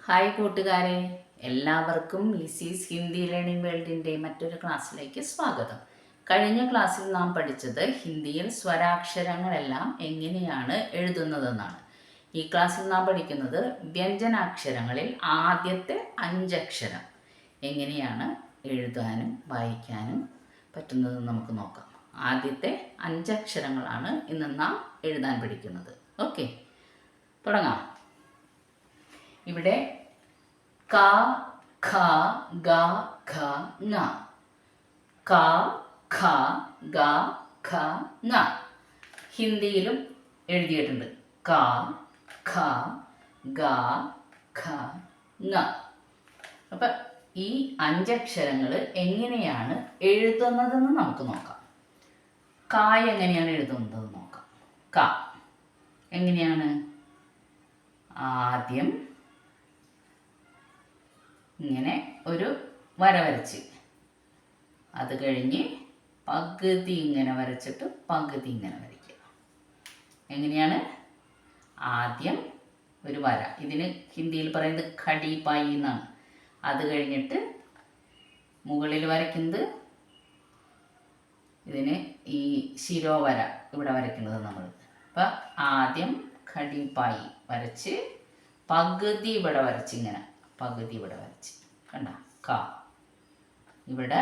Hi കൂട്ടുകാരെ, എല്ലാവർക്കും ലിസീസ് Hindi learning വേൾഡിൻ്റെ മറ്റൊരു ക്ലാസ്സിലേക്ക് സ്വാഗതം. കഴിഞ്ഞ ക്ലാസ്സിൽ നാം പഠിച്ചത് ഹിന്ദിയിൽ സ്വരാക്ഷരങ്ങളെല്ലാം എങ്ങനെയാണ് എഴുതുന്നതെന്നാണ്. ഈ ക്ലാസ്സിൽ നാം പഠിക്കുന്നത് വ്യഞ്ജനാക്ഷരങ്ങളിൽ ആദ്യത്തെ 5 അക്ഷരം എങ്ങനെയാണ് എഴുതാനും വായിക്കാനും പറ്റുന്നതെന്ന് നമുക്ക് നോക്കാം. ആദ്യത്തെ 5 അക്ഷരങ്ങളാണ് ഇന്ന് നാം എഴുതാൻ പഠിക്കുന്നത്. ഓക്കെ, തുടങ്ങാം. ഇവിടെ ക, ഖ, ഗ, ഘ, ങ. ക, ഖ, ഗ, ഘ, ങ. ഹിന്ദിയിലും എഴുതിയിട്ടുണ്ട്. ക, ഖ, ഗ, ഘ, ങ. അപ്പം ഈ 5 അക്ഷരങ്ങൾ എങ്ങനെയാണ് എഴുതുന്നതെന്ന് നമുക്ക് നോക്കാം. ക എങ്ങനെയാണ് എഴുതുന്നതെന്ന് നോക്കാം. ക എങ്ങനെയാണ്? ആദ്യം ഇങ്ങനെ ഒരു വര വരച്ച്, അത് കഴിഞ്ഞ് പകുതി ഇങ്ങനെ വരച്ചിട്ട് പകുതി ഇങ്ങനെ വരയ്ക്കുക. എങ്ങനെയാണ്? ആദ്യം ഒരു വര, ഇതിന് ഹിന്ദിയിൽ പറയുന്നത് ഖടി പായി എന്നാണ്. അത് കഴിഞ്ഞിട്ട് മുകളിൽ വരയ്ക്കുന്നത്, ഇതിന് ഈ ശിരോവര ഇവിടെ വരയ്ക്കുന്നത് നമ്മൾ. അപ്പം ആദ്യം ഖടി പായി വരച്ച് പകുതി ഇവിടെ വരച്ച്, ഇങ്ങനെ പകുതി ഇവിടെ വരച്ച്, കണ്ട ക. ഇവിടെ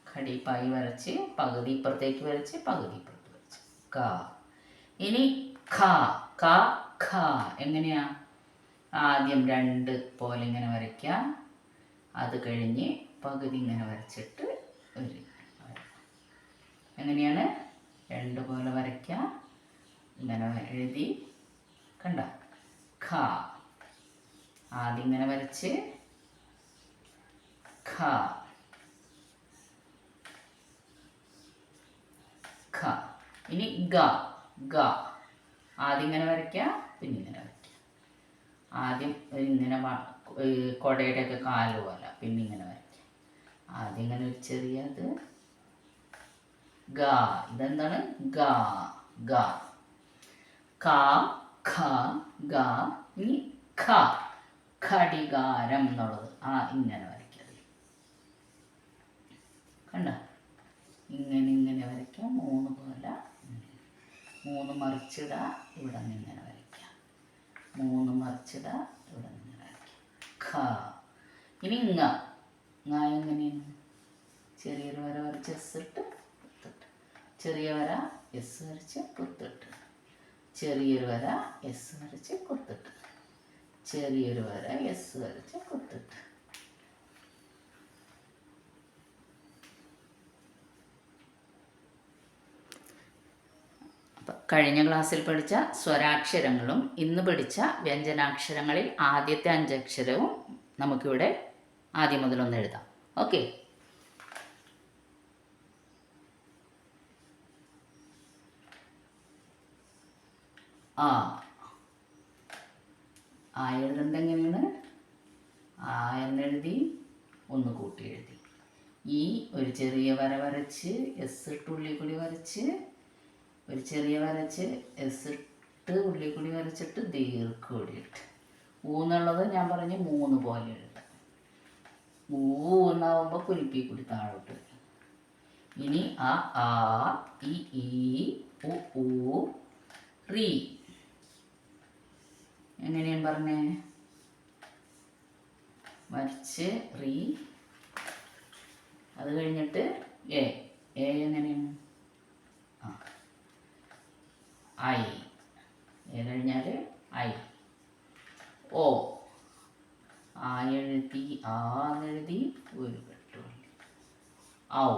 ഖടിപ്പായി വരച്ച് പകുതി ഇപ്പുറത്തേക്ക് വരച്ച് പകുതി ഇപ്പുറത്ത് വരച്ച് ക. ഇനി ഖ, ക, ഖ എങ്ങനെയാ? ആദ്യം 2 പോലെ ഇങ്ങനെ വരയ്ക്കുക, അത് കഴിഞ്ഞ് പകുതി ഇങ്ങനെ വരച്ചിട്ട് ഒരു എങ്ങനെയാണ്? 2 പോലെ വരയ്ക്കുക, ഇങ്ങനെ എഴുതി, കണ്ട ഖ. ആദ്യം ഇങ്ങനെ വരച്ച് ഖ, ഖ. ഇനി ഗ, ഗ. ആദ്യം ഇങ്ങനെ വരയ്ക്കുക, പിന്നെ ഇങ്ങനെ വരയ്ക്കുക. ആദ്യം ഇങ്ങനെ കുടയുടെയൊക്കെ കാല് പോലെ, പിന്നെ ഇങ്ങനെ വരയ്ക്കുക. ആദ്യം ഇങ്ങനെ ഒരു ചെറിയത് ഗ. ഇതെന്താണ്? ഗ, ഗ. ക, ഖ, ഗ. ഇനി ഖ, ഘടികാരം എന്നുള്ളത് ഇങ്ങനെ വരയ്ക്കുക. കണ്ട, ഇങ്ങനെ ഇങ്ങനെ വരയ്ക്കാം. 3 പോലെ, 3 മറിച്ചിട, ഇവിടെ നിന്ന് ഇങ്ങനെ വരയ്ക്കാം. 3 മറിച്ചിട, ഇവിടെ നിന്ന് ഇങ്ങനെ വരയ്ക്കാം. ഖ. ഇനി ങ. ങ എങ്ങനെയാണ്? ചെറിയൊരു വര വരച്ച് എസ് ഇട്ട് കുത്തിട്ട്, ചെറിയ വര എസ് വരച്ച് കുത്തിട്ട്, ചെറിയൊരു വര എസ് വരച്ച് കുത്തിട്ട്, ചെറിയൊരു വര എസ് വരച്ച് കുത്തിട്ട്. അപ്പം കഴിഞ്ഞ ക്ലാസ്സിൽ പഠിച്ച സ്വരാക്ഷരങ്ങളും ഇന്ന് പഠിച്ച വ്യഞ്ജനാക്ഷരങ്ങളിൽ ആദ്യത്തെ 5 അക്ഷരവും നമുക്കിവിടെ ആദ്യം മുതലൊന്ന് എഴുതാം. ഓക്കെ, ആ. ആ എഴുതേണ്ട എങ്ങനെയാണ്? ആ എന്നെഴുതി, ഒന്ന് കൂട്ടി എഴുതി. ഈ ഒരു ചെറിയ വര വരച്ച് എസ് ഇട്ട് ഉള്ളിൽ കൂടി വരച്ച്, ഒരു ചെറിയ വരച്ച് എസ് ഇട്ട് ഉള്ളിൽ കൂടി വരച്ചിട്ട് ദീർഘം ഓടിയിട്ട്. ഊന്നുള്ളത് ഞാൻ പറഞ്ഞ് 3 പോലെ എഴുതാം. ഊന്നാവുമ്പോൾ കുലിപ്പി കൂടി താഴോട്ട്. ഇനി ആ ഈ ഉ റീ എങ്ങനെയാണ് പറഞ്ഞേ? വരച്ച് റീ, അത് കഴിഞ്ഞിട്ട് എ. എങ്ങനെയാണ്? ഐ. എ കഴിഞ്ഞാൽ ഐ. ഓ. എഴുതി, എഴുതി, ഒരു കെട്ടുപള്ളി. ഔ,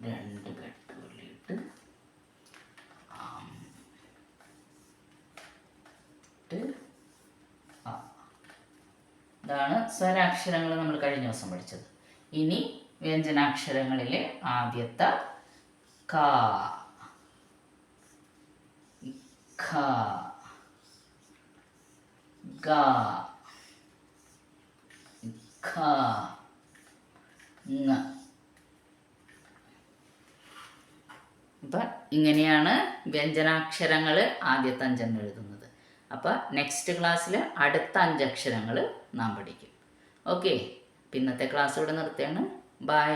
2 കെട്ടുപള്ളി ഇട്ട് ഇതാണ് സ്വരാക്ഷരങ്ങൾ നമ്മൾ കഴിഞ്ഞ ദിവസം പഠിച്ചത്. ഇനി വ്യഞ്ജനാക്ഷരങ്ങളിലെ ആദ്യത്തെ ക, ഖ, ഗ, ഘ, ങ. അപ്പം ഇങ്ങനെയാണ് വ്യഞ്ജനാക്ഷരങ്ങൾ ആദ്യത്തെ 5 എഴുതുന്നത്. അപ്പോൾ നെക്സ്റ്റ് ക്ലാസ്സിൽ അടുത്ത 5 അക്ഷരങ്ങൾ നാം പഠിക്കും. ഓക്കെ, ഇന്നത്തെ ക്ലാസ് ഇവിടെ നിർത്തുകയാണ്. ബൈ.